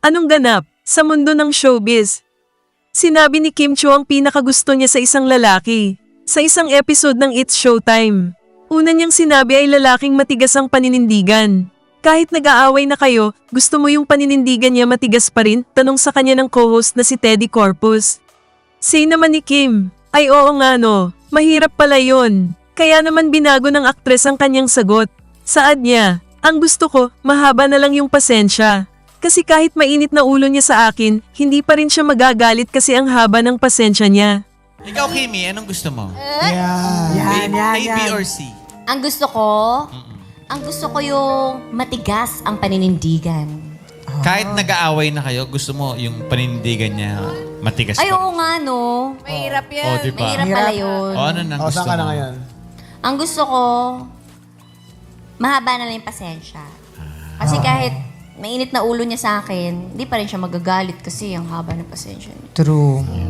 Anong ganap sa mundo ng showbiz? Sinabi ni Kim Chiu ang pinakagusto niya sa isang lalaki. Sa isang episode ng It's Showtime. Una niyang sinabi ay lalaking matigas ang paninindigan. Kahit nag-aaway na kayo, gusto mo yung paninindigan niya matigas pa rin? Tanong sa kanya ng co-host na si Teddy Corpus. Say naman ni Kim, ay oo nga no, mahirap pala yun. Kaya naman binago ng aktres ang kanyang sagot. Saad niya, ang gusto ko, mahaba na lang yung pasensya. Kasi kahit mainit na ulo niya sa akin, hindi pa rin siya magagalit kasi ang haba ng pasensya niya. Ikaw, Kimi, anong gusto mo? Yan. A, B, or C? Ang gusto ko, yung matigas ang paninindigan. Kahit nag-aaway na kayo, gusto mo yung paninindigan niya matigas Ay, pa. oo nga, no. Mahirap yan. Oh, diba? Mahirap pala yun. O, ano nang gusto Saan ka na mo? ngayon? Ang gusto ko, mahaba na lang yung pasensya. Kasi kahit mainit na ulo niya sa akin, hindi pa rin siya magagalit kasi ang haba ng pasensya niya. True.